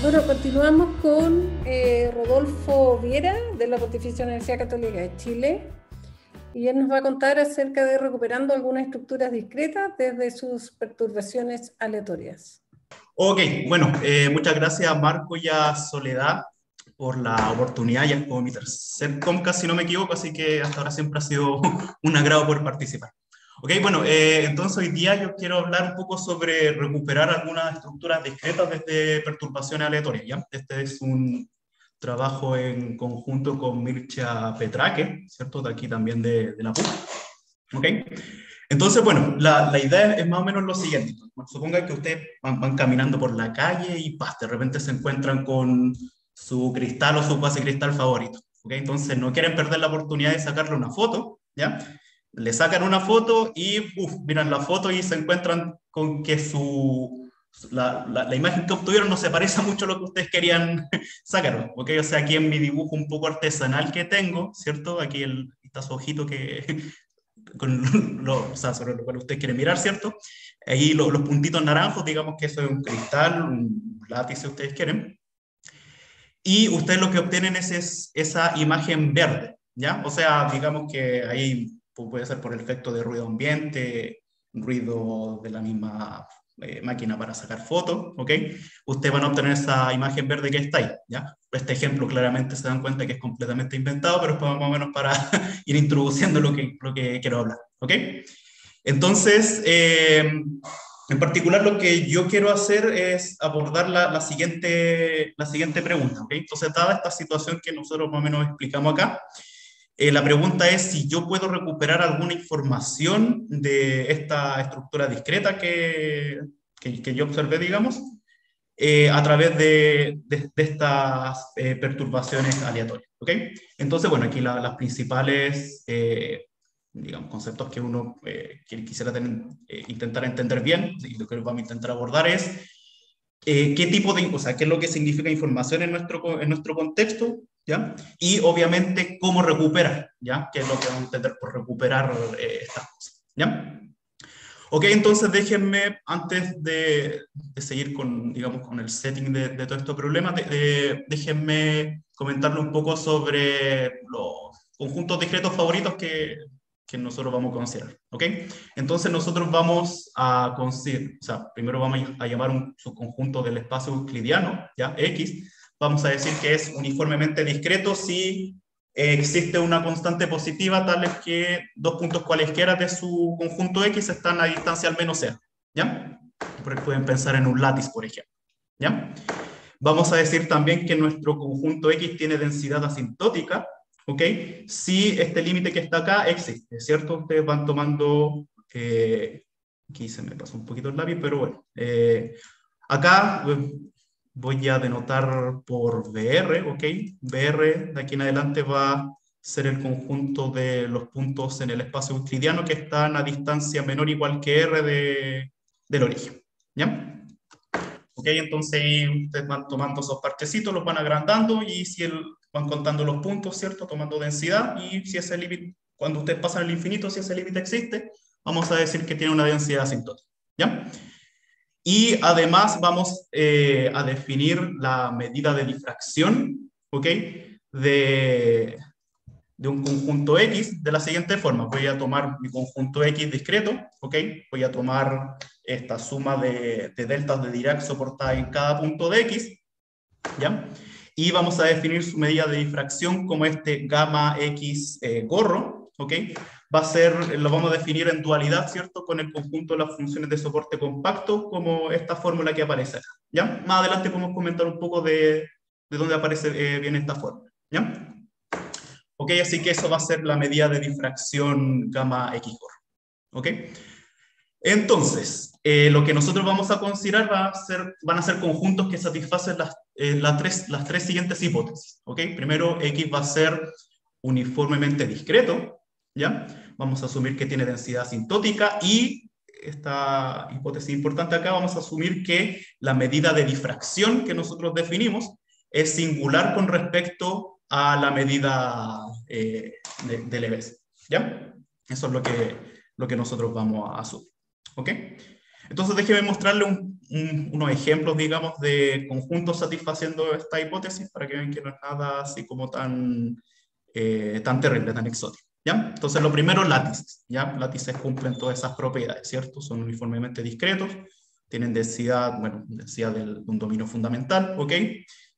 Bueno, continuamos con Rodolfo Viera de la Pontificia Universidad Católica de Chile, y él nos va a contar acerca de recuperando algunas estructuras discretas desde sus perturbaciones aleatorias. Ok, bueno, muchas gracias a Marco y a Soledad por la oportunidad. Ya es como mi tercer Comcast, si no me equivoco, así que hasta ahora siempre ha sido un agrado poder participar. Ok, bueno, entonces hoy día yo quiero hablar un poco sobre recuperar algunas estructuras discretas desde perturbaciones aleatorias, ¿ya? Este es un trabajo en conjunto con Mircea Petrake, ¿cierto? De aquí también de la PUC, ¿ok? Entonces, bueno, la idea es más o menos lo siguiente. Suponga que ustedes van caminando por la calle y de repente se encuentran con su cristal o su cuasi cristal favorito. ¿Ok? Entonces no quieren perder la oportunidad de sacarle una foto, ¿ya? Le sacan una foto y miran la foto y se encuentran con que la imagen que obtuvieron no se parece mucho a lo que ustedes querían sacar. ¿Ok? O sea, aquí en mi dibujo un poco artesanal que tengo, ¿cierto? Aquí está su ojito o sea, sobre lo cual usted quiere mirar, ¿cierto? Ahí los puntitos naranjos, digamos que eso es un cristal, un lápiz, si ustedes quieren. Y ustedes lo que obtienen es esa imagen verde, ¿ya? O sea, digamos que ahí puede ser por el efecto de ruido ambiente, ruido de la misma máquina para sacar fotos, ¿ok? Ustedes van a obtener esa imagen verde que está ahí, ¿ya? Este ejemplo claramente se dan cuenta que es completamente inventado, pero es más o menos para ir introduciendo lo que quiero hablar, ¿ok? Entonces, en particular lo que yo quiero hacer es abordar la siguiente pregunta, ¿ok? Entonces, dada esta situación que nosotros más o menos explicamos acá, la pregunta es si yo puedo recuperar alguna información de esta estructura discreta que yo observé, digamos, a través de estas perturbaciones aleatorias, ¿ok? Entonces, bueno, aquí las principales, digamos, conceptos que uno quisiera intentar entender bien, y lo que vamos a intentar abordar es qué tipo o sea, qué es lo que significa información en nuestro contexto, ¿ya? Y obviamente cómo recuperar, ¿ya? ¿Qué es lo que vamos a entender por recuperar estas cosas, ¿ya? Ok, entonces déjenme, antes de seguir con, digamos, con el setting de todo este problema, déjenme comentarle un poco sobre los conjuntos discretos favoritos que nosotros vamos a considerar. Ok, entonces nosotros vamos a considerar, o sea, primero vamos a llamar un subconjunto del espacio euclidiano, ¿ya? X. Vamos a decir que es uniformemente discreto si existe una constante positiva tal es que dos puntos cualesquiera de su conjunto X están a distancia al menos cero, ¿ya? Pueden pensar en un látiz, por ejemplo, ¿ya? Vamos a decir también que nuestro conjunto X tiene densidad asintótica, ¿ok? Si este límite que está acá existe, ¿cierto? Ustedes van tomando, aquí se me pasó un poquito el lápiz, pero bueno, acá voy a denotar por VR, ¿ok? VR de aquí en adelante va a ser el conjunto de los puntos en el espacio euclidiano que están a distancia menor o igual que R del origen, ¿ya? ¿Ok? Entonces ahí ustedes van tomando esos parchecitos, los van agrandando y van contando los puntos, ¿cierto? Tomando densidad y si ese límite, cuando ustedes pasan el infinito, si ese límite existe, vamos a decir que tiene una densidad asintótica, ¿ya? Y además vamos a definir la medida de difracción, ¿ok? De un conjunto X de la siguiente forma. Voy a tomar mi conjunto X discreto, ¿ok? Voy a tomar esta suma de deltas de Dirac soportada en cada punto de X, ¿ya? Y vamos a definir su medida de difracción como este gamma X gorro, ¿ok? Lo vamos a definir en dualidad, ¿cierto? Con el conjunto de las funciones de soporte compacto, como esta fórmula que aparece acá, ¿ya? Más adelante podemos comentar un poco de dónde aparece bien esta fórmula, ¿ya? Ok, así que eso va a ser la medida de difracción gamma X gorro, ¿ok? Entonces, lo que nosotros vamos a considerar van a ser conjuntos que satisfacen las tres siguientes hipótesis. ¿Ok? Primero, X va a ser uniformemente discreto, ¿ya? Vamos a asumir que tiene densidad asintótica y esta hipótesis importante acá, vamos a asumir que la medida de difracción que nosotros definimos es singular con respecto a la medida de Lebesgue, ¿ya? Eso es lo que nosotros vamos a asumir. ¿Ok? Entonces déjeme mostrarle unos ejemplos, digamos, de conjuntos satisfaciendo esta hipótesis para que vean que no es nada así como tan terrible, tan exótico. ¿Ya? Entonces, lo primero, látices. ¿Ya? Látices cumplen todas esas propiedades, ¿cierto? Son uniformemente discretos, tienen densidad, bueno, densidad de un dominio fundamental, ¿ok?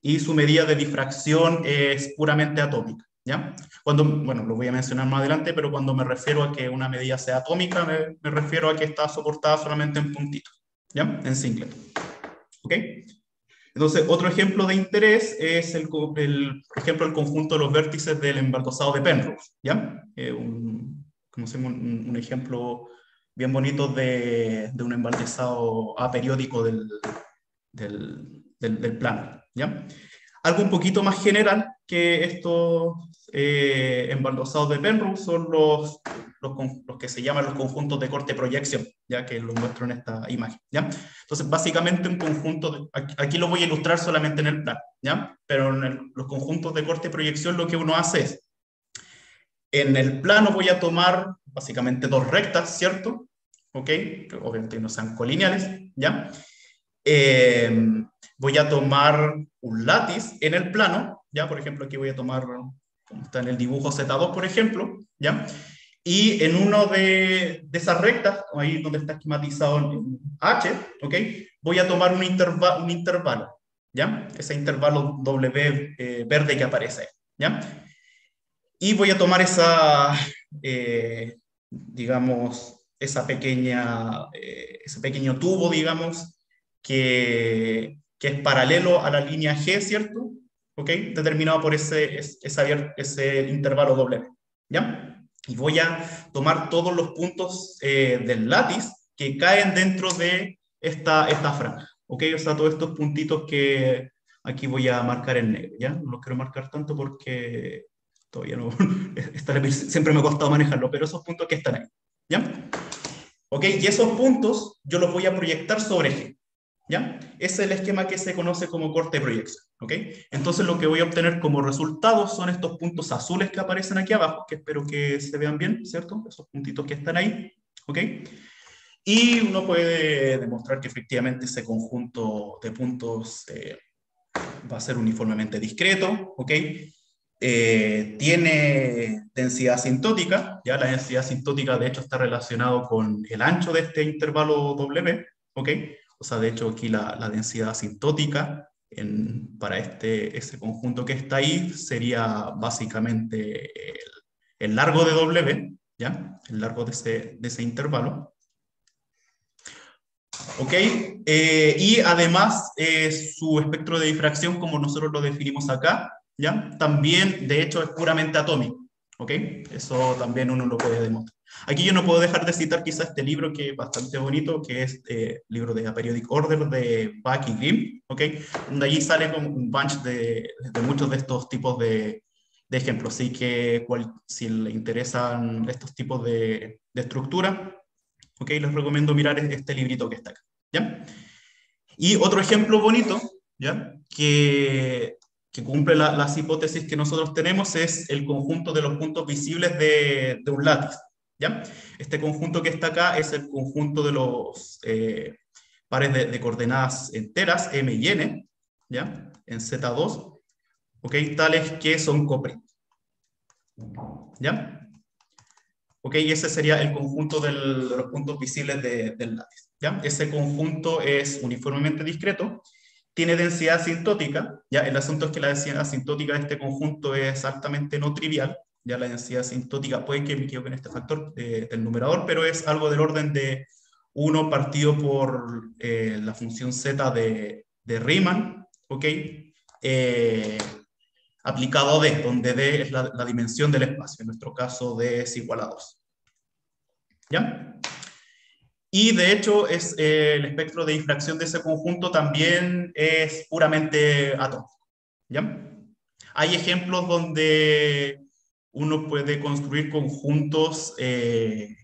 Y su medida de difracción es puramente atómica, ¿ya? Bueno, lo voy a mencionar más adelante, pero cuando me refiero a que una medida sea atómica, me refiero a que está soportada solamente en puntitos, ¿ya? En singleton, ¿ok? Entonces, otro ejemplo de interés es, por ejemplo, el conjunto de los vértices del embaldosado de Penrose, ¿ya? Conocemos un ejemplo bien bonito de un embaldosado aperiódico del plano, ¿ya? Algo un poquito más general que estos embaldosados de Penrose son los que se llaman los conjuntos de corte-proyección, ya que lo muestro en esta imagen, ¿ya? Entonces, básicamente un conjunto, aquí lo voy a ilustrar solamente en el plano, ¿ya? Pero en los conjuntos de corte-proyección lo que uno hace es, en el plano voy a tomar básicamente dos rectas, ¿cierto? ¿Ok? Obviamente no sean colineales, ¿ya? Voy a tomar un látiz en el plano, ¿ya? Por ejemplo, aquí voy a tomar, como está en el dibujo Z2, por ejemplo, ¿ya? Y en uno de esas rectas, ahí donde está esquematizado en H, ¿ok? Voy a tomar un intervalo, ¿ya? Ese intervalo W verde que aparece ahí, ¿ya? Y voy a tomar digamos, ese pequeño tubo, digamos, que es paralelo a la línea G, ¿cierto? ¿Ok? Determinado por ese intervalo W, ¿ya? Y voy a tomar todos los puntos del látiz que caen dentro de esta franja, ¿ok? O sea, todos estos puntitos que aquí voy a marcar en negro, ¿ya? No los quiero marcar tanto porque todavía no, siempre me ha costado manejarlo, pero esos puntos que están ahí, ¿ya? ¿Ok? Y esos puntos yo los voy a proyectar sobre G, ¿ya? Ese es el esquema que se conoce como corte de proyección, ¿ok? Entonces lo que voy a obtener como resultado son estos puntos azules que aparecen aquí abajo, que espero que se vean bien, ¿cierto? Esos puntitos que están ahí, ¿ok? Y uno puede demostrar que efectivamente ese conjunto de puntos va a ser uniformemente discreto, ¿ok? Tiene densidad asintótica, ya la densidad asintótica de hecho está relacionado con el ancho de este intervalo W, ¿ok? O sea, de hecho aquí la densidad asintótica para ese conjunto que está ahí sería básicamente el largo de W, ¿ya? El largo de ese intervalo. ¿Ok? Y además su espectro de difracción, como nosotros lo definimos acá, ¿ya? También, de hecho, es puramente atómico. ¿Ok? Eso también uno lo puede demostrar. Aquí yo no puedo dejar de citar quizás este libro que es bastante bonito, que es el libro de A Periodic Order de Buck y Grimm, ¿ok? Donde allí sale como un bunch de muchos de estos tipos de ejemplos. Así que si le interesan estos tipos de estructura, ¿ok? Les recomiendo mirar este librito que está acá, ¿ya? Y otro ejemplo bonito, ¿ya? Que cumple las hipótesis que nosotros tenemos es el conjunto de los puntos visibles de un látiz, ¿ya? Este conjunto que está acá es el conjunto de los pares de coordenadas enteras, M y N, ¿ya? En Z2, ¿ok? Tales que son coprímos, ¿ya? ¿Ok? Y ese sería el conjunto de los puntos visibles del látiz, ¿ya? Ese conjunto es uniformemente discreto, tiene densidad asintótica, ¿ya? El asunto es que la densidad asintótica de este conjunto es altamente no trivial, ya la densidad asintótica puede que me equivoque en este factor del numerador, pero es algo del orden de 1 partido por la función z de Riemann, ¿ok? Aplicado a D, donde D es la dimensión del espacio. En nuestro caso, D es igual a 2. ¿Ya? Y de hecho, el espectro de difracción de ese conjunto también es puramente atómico. ¿Ya? Hay ejemplos donde uno puede construir conjuntos que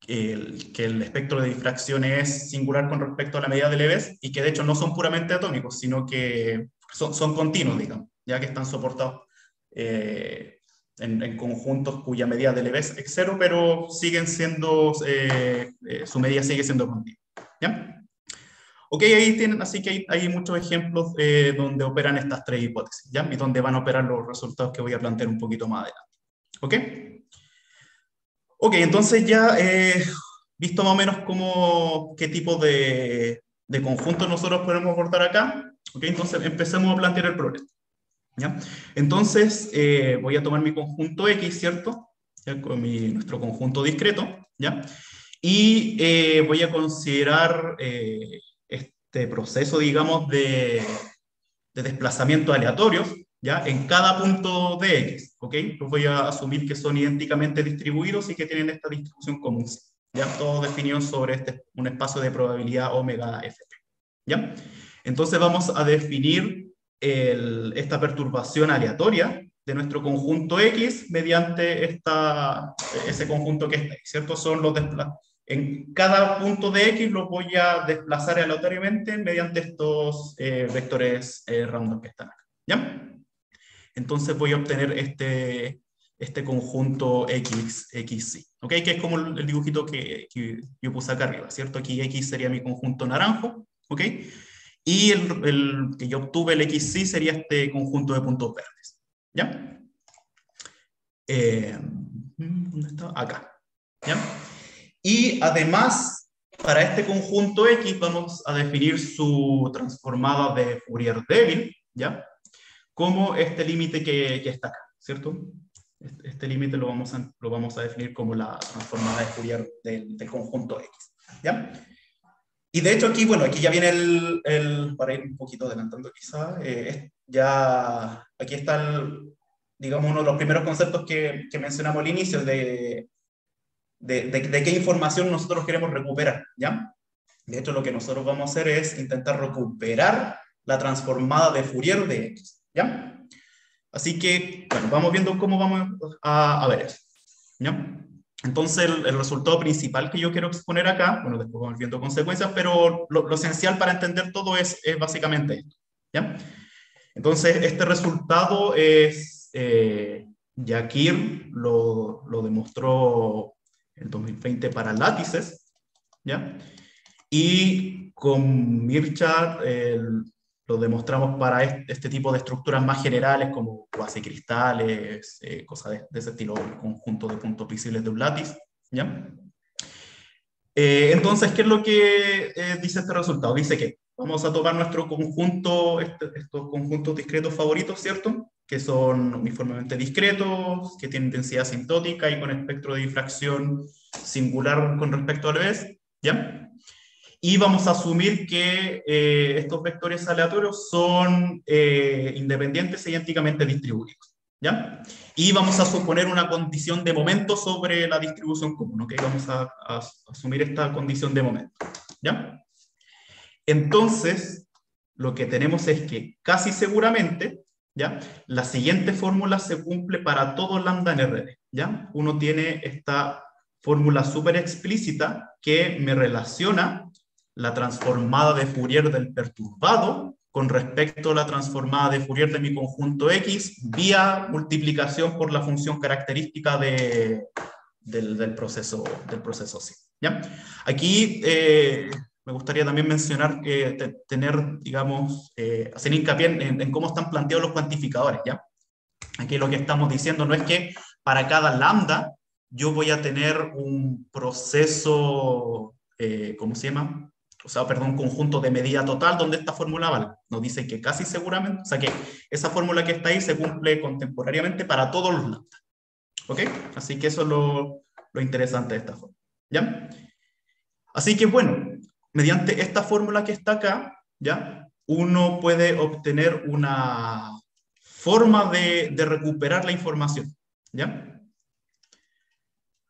el espectro de difracción es singular con respecto a la medida de Lebesgue y que de hecho no son puramente atómicos, sino que son continuos, digamos, ya que están soportados en en conjuntos cuya medida del EV es 0, pero siguen siendo, su medida sigue siendo continua. ¿Ya? Ok, ahí tienen, así que hay muchos ejemplos donde operan estas tres hipótesis, ¿ya? Y donde van a operar los resultados que voy a plantear un poquito más adelante. ¿Ok? Ok, entonces ya visto más o menos qué tipo de conjuntos nosotros podemos abordar acá, ok, entonces empecemos a plantear el problema. ¿Ya? Entonces voy a tomar mi conjunto X, ¿cierto? ¿Ya? Con nuestro conjunto discreto, ¿ya? Y voy a considerar este proceso, digamos, de desplazamiento aleatorios, ¿ya? En cada punto de X, ¿ok? Los voy a asumir que son idénticamente distribuidos y que tienen esta distribución común, ¿ya? Todo definido sobre un espacio de probabilidad omega fp, ¿ya? Entonces vamos a definir esta perturbación aleatoria de nuestro conjunto X mediante ese conjunto que está ahí, ¿cierto? Son los en cada punto de X lo voy a desplazar aleatoriamente mediante estos vectores random que están acá, ¿ya? Entonces voy a obtener este conjunto XY, ¿ok? Que es como el dibujito que yo puse acá arriba, ¿cierto? Aquí X sería mi conjunto naranjo, ¿ok? Y el que yo obtuve, el XY, sería este conjunto de puntos verdes, ¿ya? ¿Dónde está? Acá, ¿ya? Y además, para este conjunto X vamos a definir su transformada de Fourier débil, ¿ya? Como este límite que está acá, ¿cierto? Este límite lo vamos a definir como la transformada de Fourier del conjunto X, ¿ya? Y de hecho aquí, bueno, aquí ya viene para ir un poquito adelantando quizá, ya aquí está, digamos, uno de los primeros conceptos que mencionamos al inicio de qué información nosotros queremos recuperar, ¿ya? De hecho, lo que nosotros vamos a hacer es intentar recuperar la transformada de Fourier de X, ¿ya? Así que, bueno, vamos viendo cómo vamos a ver eso, ¿ya? Entonces, el resultado principal que yo quiero exponer acá, bueno, después vamos viendo consecuencias, pero lo esencial para entender todo es básicamente esto, ¿ya? Entonces, este resultado es, Yakir lo demostró en 2020 para látices, ¿ya? Y con Mircea lo demostramos para este tipo de estructuras más generales como cuasicristales, cosas de ese estilo, el conjunto de puntos visibles de un látiz, ¿ya? Entonces, ¿qué es lo que dice este resultado? Dice que vamos a tomar nuestro conjunto, estos conjuntos discretos favoritos, ¿cierto? Que son uniformemente discretos, que tienen densidad asintótica y con espectro de difracción singular con respecto al vez, ¿ya? Y vamos a asumir que estos vectores aleatorios son independientes e idénticamente distribuidos, ¿ya? Y vamos a suponer una condición de momento sobre la distribución común, ¿ok? Vamos a asumir esta condición de momento, ¿ya? Entonces, lo que tenemos es que casi seguramente, ¿ya? La siguiente fórmula se cumple para todo lambda en RD, ¿ya? Uno tiene esta fórmula súper explícita que me relaciona la transformada de Fourier del perturbado con respecto a la transformada de Fourier de mi conjunto X vía multiplicación por la función característica del proceso sí, ¿ya? Aquí me gustaría también mencionar tener, digamos, hacer hincapié en cómo están planteados los cuantificadores, ¿ya? Aquí lo que estamos diciendo no es que para cada lambda yo voy a tener un proceso, ¿cómo se llama? O sea, perdón, un conjunto de medida total donde esta fórmula vale. Nos dice que casi seguramente, o sea que esa fórmula que está ahí se cumple contemporáneamente para todos los lambda. ¿Ok? Así que eso es lo interesante de esta fórmula. ¿Ya? Así que bueno, mediante esta fórmula que está acá, ¿ya? Uno puede obtener una forma de recuperar la información, ¿ya?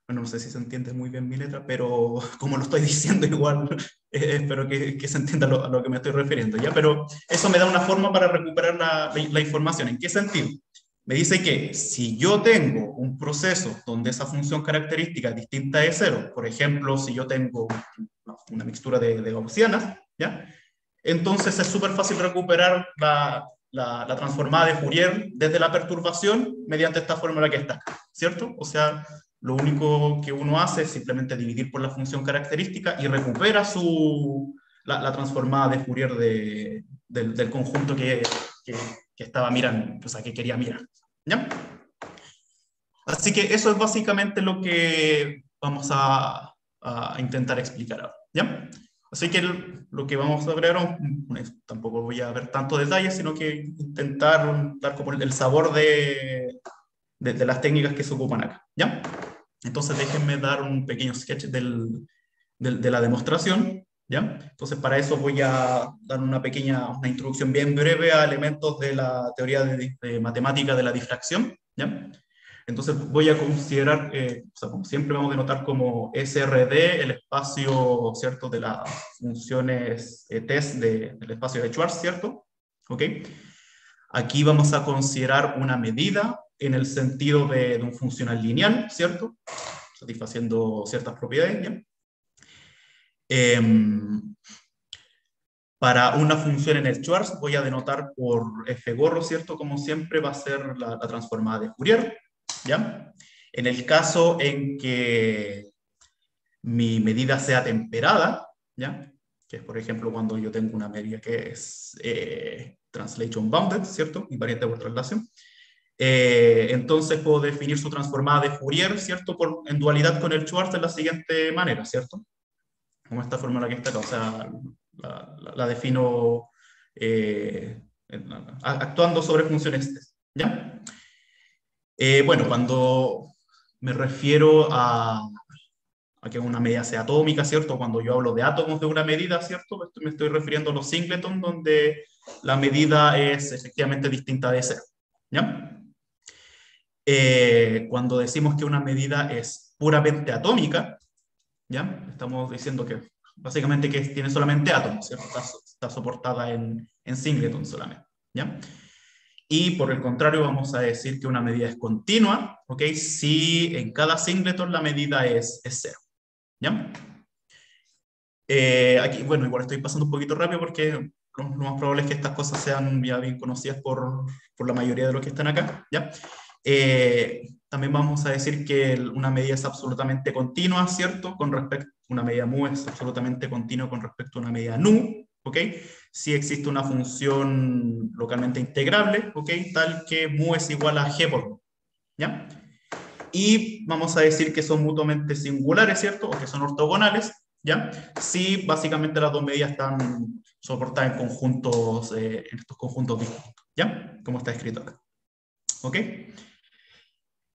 Bueno, no sé si se entiende muy bien mi letra, pero como lo estoy diciendo igual, espero que se entienda a lo que me estoy refiriendo, ¿ya? Pero eso me da una forma para recuperar la información. ¿En qué sentido? Me dice que si yo tengo un proceso donde esa función característica es distinta de cero, por ejemplo, si yo tengo una mixtura de gaussianas, ¿ya? Entonces es súper fácil recuperar la transformada de Fourier desde la perturbación mediante esta fórmula que está acá, ¿cierto? O sea, lo único que uno hace es simplemente dividir por la función característica y recupera la transformada de Fourier del conjunto que estaba mirando, o sea, que quería mirar, ¿ya? Así que eso es básicamente lo que vamos a intentar explicar ahora, ¿ya? Así que lo que vamos a ver ahora, tampoco voy a ver tantos detalles, sino que intentar dar como el sabor de las técnicas que se ocupan acá, ¿ya? Entonces déjenme dar un pequeño sketch de la demostración, ¿ya? Entonces para eso voy a dar una introducción bien breve a elementos de la teoría de matemática de la difracción, ¿ya? Entonces voy a considerar, o sea, como siempre vamos a denotar como SRD el espacio, ¿cierto?, de las funciones test del espacio de Schwarz, ¿cierto? ¿Ok? Aquí vamos a considerar una medida en el sentido de un funcional lineal, ¿cierto? Satisfaciendo ciertas propiedades, ¿ya? Para una función en el Schwarz voy a denotar por f gorro, ¿cierto? Como siempre va a ser la transformada de Fourier, ¿ya? En el caso en que mi medida sea temperada, ¿ya? Que es, por ejemplo, cuando yo tengo una medida que es translation bounded, ¿cierto? Invariante por traslación. Entonces puedo definir su transformada de Fourier, ¿cierto? En dualidad con el Schwarz de la siguiente manera, ¿cierto? Como esta fórmula que está acá, o sea, la defino actuando sobre funciones test, ¿ya? Bueno, cuando me refiero a que una medida sea atómica, ¿cierto? Cuando yo hablo de átomos de una medida, ¿cierto? Me estoy refiriendo a los singletons, donde la medida es efectivamente distinta de cero, ¿ya? Cuando decimos que una medida es puramente atómica, ¿ya? Estamos diciendo que básicamente que tiene solamente átomos, ¿cierto? Está soportada en singleton solamente, ¿ya? Y por el contrario vamos a decir que una medida es continua, ¿ok? Si en cada singleton la medida es cero, ¿ya? Aquí, bueno, igual estoy pasando un poquito rápido porque lo más probable es que estas cosas sean ya bien conocidas por la mayoría de los que están acá, ¿ya? También vamos a decir que una medida es absolutamente continua, ¿cierto? Una medida mu es absolutamente continua con respecto a una medida nu, ¿ok? Si existe una función localmente integrable, ¿ok? Tal que mu es igual a g por mu, ¿ya? Y vamos a decir que son mutuamente singulares, ¿cierto? O que son ortogonales, ¿ya? Si básicamente las dos medidas están soportadas en conjuntos, en estos conjuntos disjuntos, ¿ya? Como está escrito acá. ¿Ok?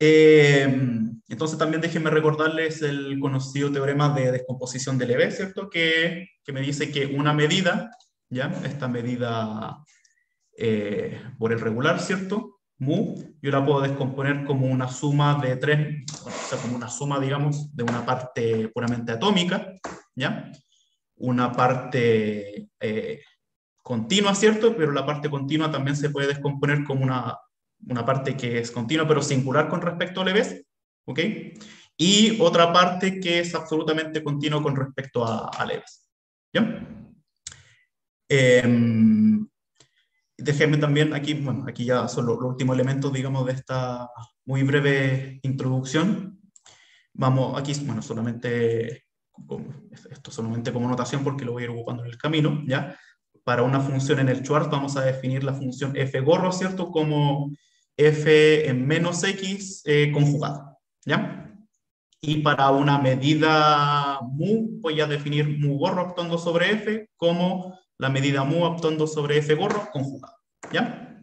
Entonces también déjenme recordarles el conocido teorema de descomposición de Lebesgue, ¿cierto? Que me dice que una medida, ¿ya? Esta medida por el regular, ¿cierto? Mu, yo la puedo descomponer como una suma de tres, o sea, como una suma, digamos, de una parte puramente atómica, ¿ya? Una parte continua, ¿cierto? Pero la parte continua también se puede descomponer como una parte que es continua pero singular con respecto a Lebesgue, ¿ok? Y otra parte que es absolutamente continua con respecto a Lebesgue, ¿ya? Déjenme también aquí, bueno, aquí ya son los últimos elementos, digamos, de esta muy breve introducción. Vamos, aquí, bueno, esto solamente como notación porque lo voy a ir ocupando en el camino, ¿ya? Para una función en el Schwarz vamos a definir la función f gorro, ¿cierto? Como f en menos x conjugado, ¿ya? Y para una medida mu voy a definir mu gorro actuando sobre f como la medida mu actuando sobre f gorro conjugado, ¿ya?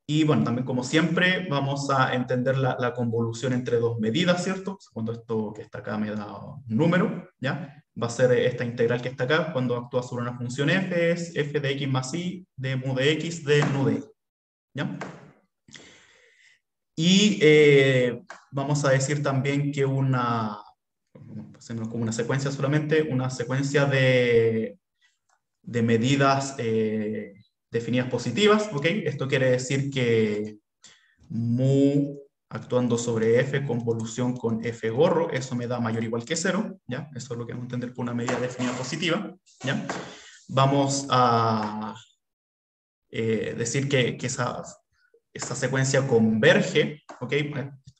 Y bueno, también como siempre vamos a entender la convolución entre dos medidas, ¿cierto? Cuando esto que está acá me da un número, ¿ya? Va a ser esta integral que está acá, cuando actúa sobre una función f, es f de x más i de mu de x de nu de y, ¿ya? Y vamos a decir también que como una secuencia solamente, una secuencia de medidas definidas positivas, ¿ok? Esto quiere decir que mu actuando sobre f, convolución con f gorro, eso me da mayor o igual que 0, ¿ya? Eso es lo que vamos a entender por una medida definida positiva, ¿ya? Vamos a decir que esa secuencia converge, ¿ok?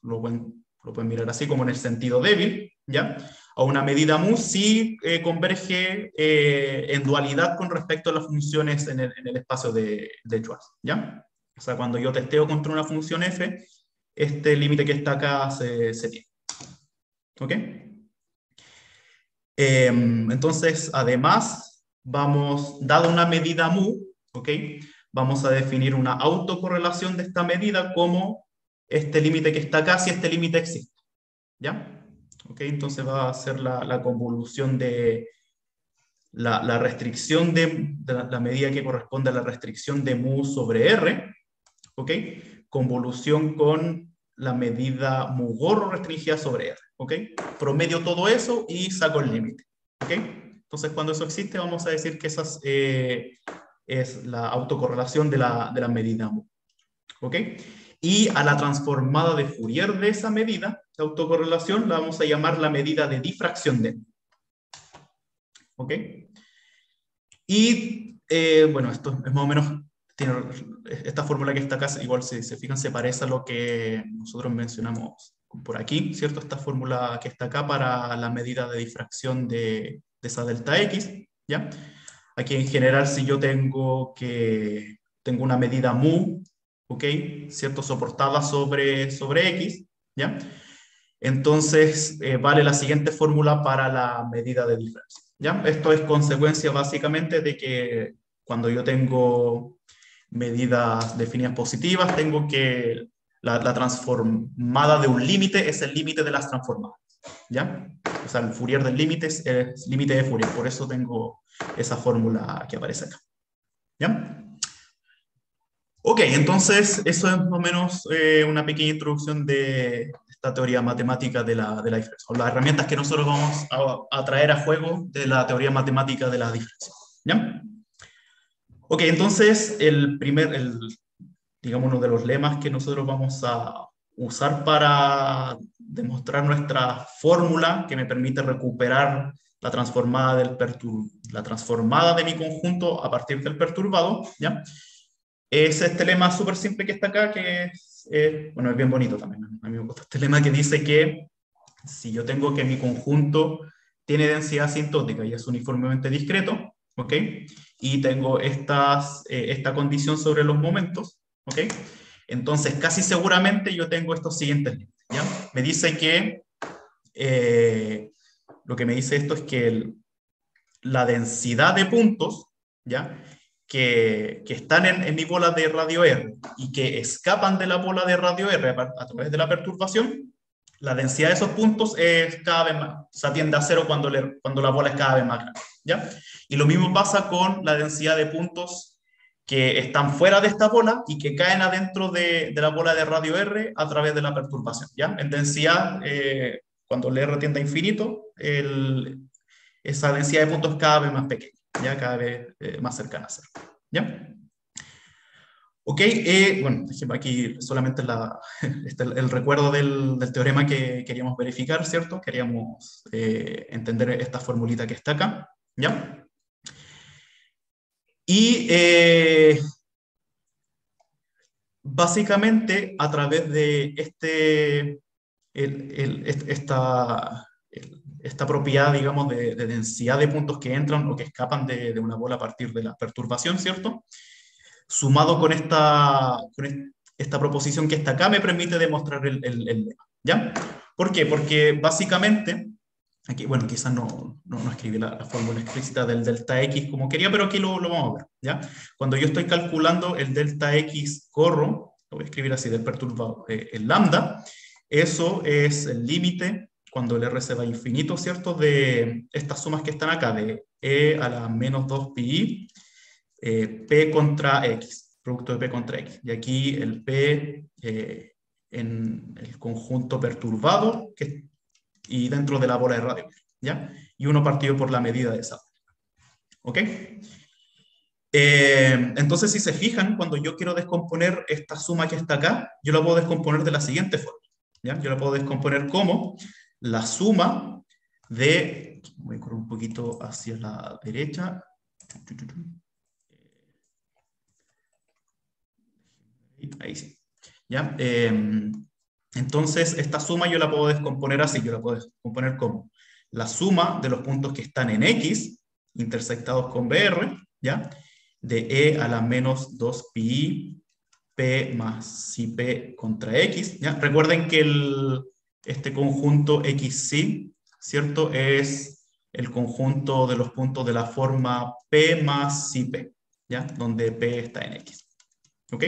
Lo pueden mirar así como en el sentido débil, ¿ya? A una medida mu si converge en dualidad con respecto a las funciones en el espacio de Schwarz, ¿ya? O sea, cuando yo testeo contra una función f, este límite que está acá se tiene. ¿Ok? Entonces, además, dado una medida mu, ¿ok? Vamos a definir una autocorrelación de esta medida como este límite que está acá, si este límite existe. ¿Ya? ¿Ok? Entonces va a ser la convolución de la restricción de la medida que corresponde a la restricción de mu sobre R, ¿ok? Convolución con la medida mu gorro restringida sobre R, ¿ok? Promedio todo eso y saco el límite, ¿ok? Entonces, cuando eso existe, vamos a decir que esa es la autocorrelación de la medida mu, ¿ok? Y a la transformada de Fourier de esa medida, de autocorrelación, la vamos a llamar la medida de difracción de mu, ¿ok? Y, bueno, esto es más o menos esta fórmula que está acá, igual si se fijan, se parece a lo que nosotros mencionamos por aquí, ¿cierto? Esta fórmula que está acá para la medida de difracción de esa delta X, ¿ya? Aquí en general, si yo tengo una medida mu, ¿ok? ¿Cierto? Soportada sobre X, ¿ya? Entonces, vale la siguiente fórmula para la medida de difracción, ¿ya? Esto es consecuencia básicamente de que cuando yo tengo medidas definidas positivas, tengo que la transformada de un límite es el límite de las transformadas, ¿ya? O sea, el Fourier del límite es el límite de Fourier, por eso tengo esa fórmula que aparece acá, ¿ya? Ok, entonces eso es más o menos una pequeña introducción de esta teoría matemática de la diferencia, o las herramientas que nosotros vamos a traer a juego de la teoría matemática de la diferencia, ¿ya? Ok, entonces digamos, uno de los lemas que nosotros vamos a usar para demostrar nuestra fórmula que me permite recuperar la transformada de mi conjunto a partir del perturbado, ¿ya? Es este lema súper simple que está acá, que bueno, es bien bonito también. A mí me gusta este lema que dice que si yo tengo que mi conjunto tiene densidad asintótica y es uniformemente discreto, ¿ok? Y tengo esta condición sobre los momentos, ¿ok? Entonces, casi seguramente yo tengo estos siguientes límites, ¿ya? Me dice que, lo que me dice esto es que la densidad de puntos, ¿ya? Que están en mi bola de radio R y que escapan de la bola de radio R a través de la perturbación, la densidad de esos puntos es cada vez más, o sea, tiende a cero cuando la bola es cada vez más grande, ¿ya? Y lo mismo pasa con la densidad de puntos que están fuera de esta bola y que caen adentro de la bola de radio R a través de la perturbación, ¿ya? En densidad, cuando el R tiende a infinito, esa densidad de puntos cada vez más pequeña, ¿ya? Cada vez más cercana a cero, ¿ya? Ok, bueno, dejemos aquí solamente el recuerdo del teorema que queríamos verificar, ¿cierto? Queríamos entender esta formulita que está acá, ¿ya? Y básicamente a través de esta propiedad, digamos, de densidad de puntos que entran o que escapan de una bola a partir de la perturbación, ¿cierto? Sumado con esta proposición que está acá, me permite demostrar el lema, ¿ya? ¿Por qué? Porque básicamente, aquí, bueno, quizás no escribí la fórmula explícita del delta X como quería, pero aquí lo vamos a ver, ¿ya? Cuando yo estoy calculando el delta X corro, lo voy a escribir así, del perturbado, el lambda, eso es el límite cuando el R se va a infinito, ¿cierto? De estas sumas que están acá, de E a la menos 2 pi, P contra X, producto de P contra X. Y aquí el P en el conjunto perturbado y dentro de la bola de radio, ¿ya? Y uno partido por la medida de esa. ¿Ok? Entonces, si se fijan, cuando yo quiero descomponer esta suma que está acá, yo la puedo descomponer de la siguiente forma, ¿ya? Yo la puedo descomponer como la suma de, voy a correr un poquito hacia la derecha, Ahí sí. ¿Ya? Entonces, esta suma yo la puedo descomponer así, yo la puedo descomponer como la suma de los puntos que están en X, intersectados con BR, ¿ya? De E a la menos 2pi P más si P contra X, ¿ya? Recuerden que este conjunto XY, ¿cierto? Es el conjunto de los puntos de la forma P más si P, ¿ya? Donde P está en X, ¿ok?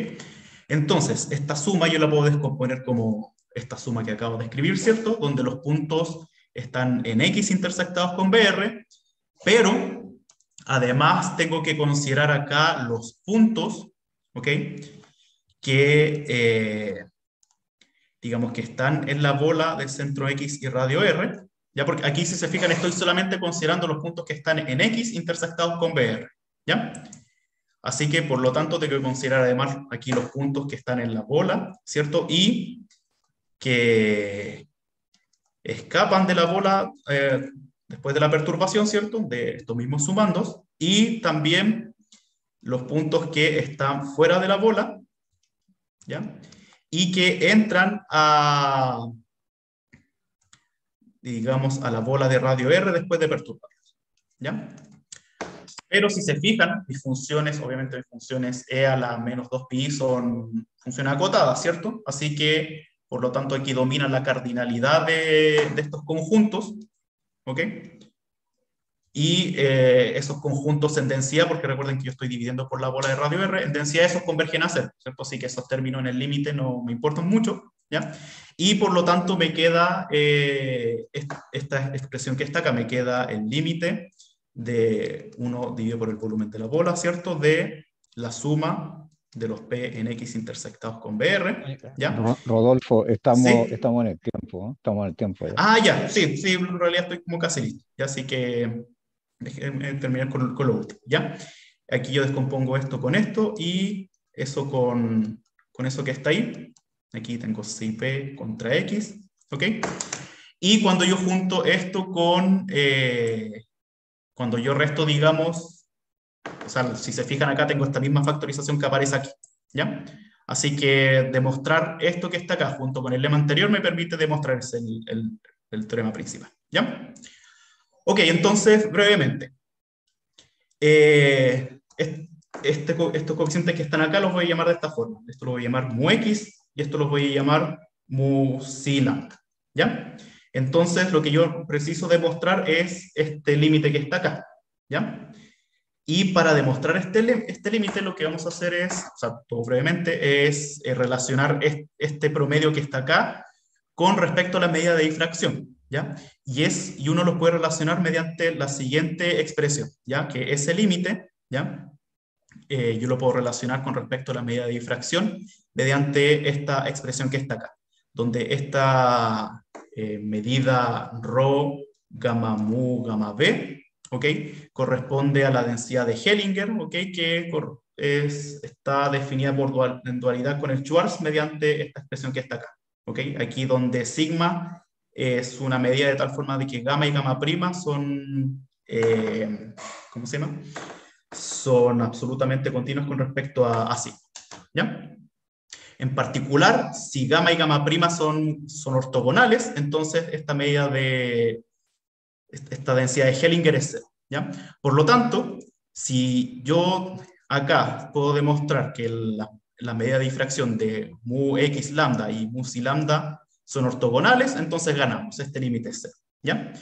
Entonces, esta suma yo la puedo descomponer como esta suma que acabo de escribir, ¿cierto? Donde los puntos están en X intersectados con BR, pero además tengo que considerar acá los puntos, ¿ok? Que, digamos que están en la bola del centro X y radio R, ¿ya? Porque aquí, si se fijan, estoy solamente considerando los puntos que están en X intersectados con BR, ¿ya? Así que, por lo tanto, tengo que considerar además aquí los puntos que están en la bola, ¿cierto? Y que escapan de la bola después de la perturbación, ¿cierto? De estos mismos sumandos. Y también los puntos que están fuera de la bola, ¿ya? Y que entran a, digamos, a la bola de radio R después de perturbarlos, ¿ya? Pero si se fijan, mis funciones, obviamente mis funciones e a la menos 2pi son funciones acotadas, ¿cierto? Así que, por lo tanto, aquí domina la cardinalidad de estos conjuntos, ¿ok? Y esos conjuntos en densidad, porque recuerden que yo estoy dividiendo por la bola de radio R, en densidad esos convergen a cero, ¿cierto? Así que esos términos en el límite no me importan mucho, ¿ya? Y por lo tanto me queda esta expresión que está acá, me queda el límite de 1 dividido por el volumen de la bola, ¿cierto? De la suma de los P en X intersectados con BR, ¿ya? Rodolfo, estamos Sí. en el tiempo, ¿no? Estamos en el tiempo ya. Ah, ya, sí, sí, en realidad estoy como casi listo, ya, así que déjenme terminar con lo último, ¿ya? Aquí yo descompongo esto con esto y eso con eso que está ahí. Aquí tengo CP contra X, ¿ok? Y cuando yo junto esto con, cuando yo resto, digamos, o sea, si se fijan acá tengo esta misma factorización que aparece aquí, ¿ya? Así que demostrar esto que está acá junto con el lema anterior me permite demostrar el teorema principal, ¿ya? Ok, entonces, brevemente. Estos coeficientes que están acá los voy a llamar de esta forma. Esto lo voy a llamar mu x y esto lo voy a llamar mu si lambda, ¿ya? Entonces, lo que yo preciso demostrar es este límite que está acá, ¿ya? Y para demostrar este límite, lo que vamos a hacer es, o sea, todo brevemente, es relacionar este promedio que está acá con respecto a la medida de difracción, ¿ya? Y uno lo puede relacionar mediante la siguiente expresión, ¿ya? Que ese límite, ¿ya? Yo lo puedo relacionar con respecto a la medida de difracción mediante esta expresión que está acá, donde esta medida ρ, gamma mu, gamma b, ¿ok? Corresponde a la densidad de Hellinger, ¿ok? Que está definida en dualidad con el Schwarz mediante esta expresión que está acá, ¿ok? Aquí donde sigma es una medida de tal forma de que gamma y gamma prima son, ¿cómo se llama? Son absolutamente continuos con respecto a sigma, ¿ya? En particular, si gamma y gamma prima son ortogonales, entonces esta medida esta densidad de Hellinger es cero, ¿ya? Por lo tanto, si yo acá puedo demostrar que la medida de difracción de mu x lambda y mu si lambda son ortogonales, entonces ganamos, este límite es cero, ¿ya?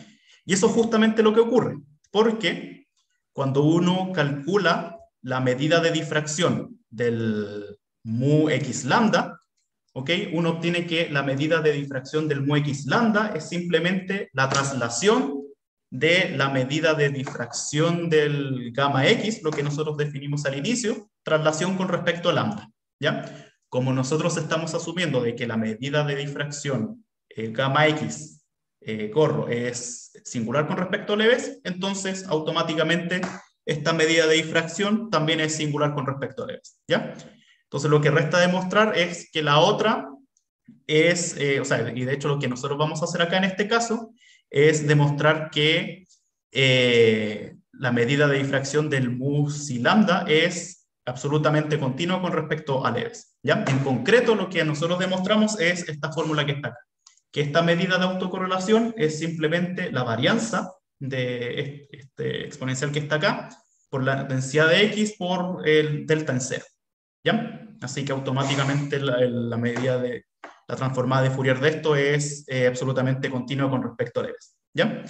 Y eso es justamente lo que ocurre, porque cuando uno calcula la medida de difracción del mu x lambda, ¿ok? Uno obtiene que la medida de difracción del mu x lambda es simplemente la traslación de la medida de difracción del gamma x, lo que nosotros definimos al inicio, traslación con respecto a lambda, ¿ya? Como nosotros estamos asumiendo de que la medida de difracción gamma x corro es singular con respecto a Leves, entonces automáticamente esta medida de difracción también es singular con respecto a Leves, ¿ya? Entonces lo que resta demostrar es que la otra es, o sea, y de hecho lo que nosotros vamos a hacer acá en este caso es demostrar que la medida de difracción del mu si lambda es absolutamente continuo con respecto a leves, ¿ya? En concreto, lo que nosotros demostramos es esta fórmula que está acá, que esta medida de autocorrelación es simplemente la varianza de este exponencial que está acá por la densidad de X por el delta en cero, ¿ya? Así que automáticamente la medida de la transformada de Fourier de esto es absolutamente continua con respecto a leves, ¿ya?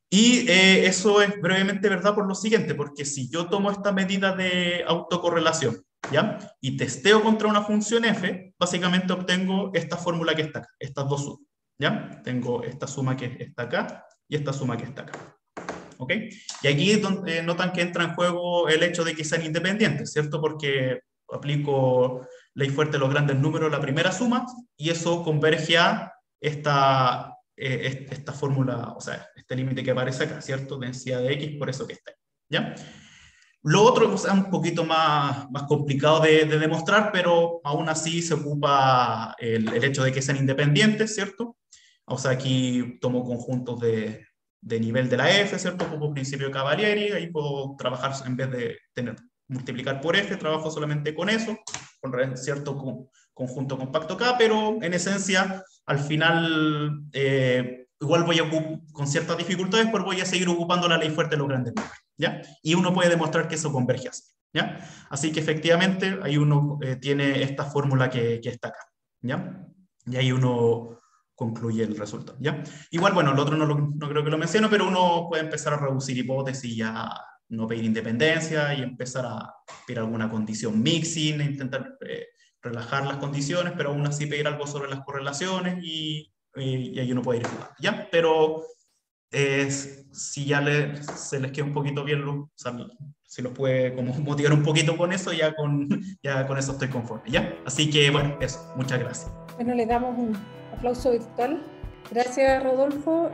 Y eso es brevemente verdad por lo siguiente, porque si yo tomo esta medida de autocorrelación, ¿ya? Y testeo contra una función f, básicamente obtengo esta fórmula que está acá, estas dos sumas, ¿ya? Tengo esta suma que está acá y esta suma que está acá, ¿ok? Y aquí es donde notan que entra en juego el hecho de que sean independientes, ¿cierto? Porque aplico ley fuerte de los grandes números, la primera suma, y eso converge a esta fórmula, o sea, este límite que aparece acá, ¿cierto? Densidad de X, por eso que está ahí, ¿ya? Lo otro es un poquito más complicado de demostrar, pero aún así se ocupa el hecho de que sean independientes, ¿cierto? O sea, aquí tomo conjuntos de nivel de la F, ¿cierto? Ocupo principio de Cavalieri, ahí puedo trabajar, en vez de multiplicar por F, trabajo solamente con eso, con cierto conjunto compacto K, pero en esencia, al final, igual voy a ocupar, con ciertas dificultades, pero voy a seguir ocupando la ley fuerte de los grandes números, ¿ya? Y uno puede demostrar que eso converge así, ¿ya? Así que efectivamente, ahí uno tiene esta fórmula que está acá, ¿ya? Y ahí uno concluye el resultado, ¿ya? Igual, bueno, el otro no creo que lo menciono, pero uno puede empezar a reducir hipótesis y a no pedir independencia y empezar a pedir alguna condición mixing, intentar relajar las condiciones, pero aún así pedir algo sobre las correlaciones y ahí uno puede ir jugando, ¿ya? Pero si ya se les queda un poquito bien, o sea, si los puede como motivar un poquito con eso, ya con eso estoy conforme, ¿ya? Así que, bueno, eso, muchas gracias. Bueno, le damos un aplauso virtual. Gracias, Rodolfo.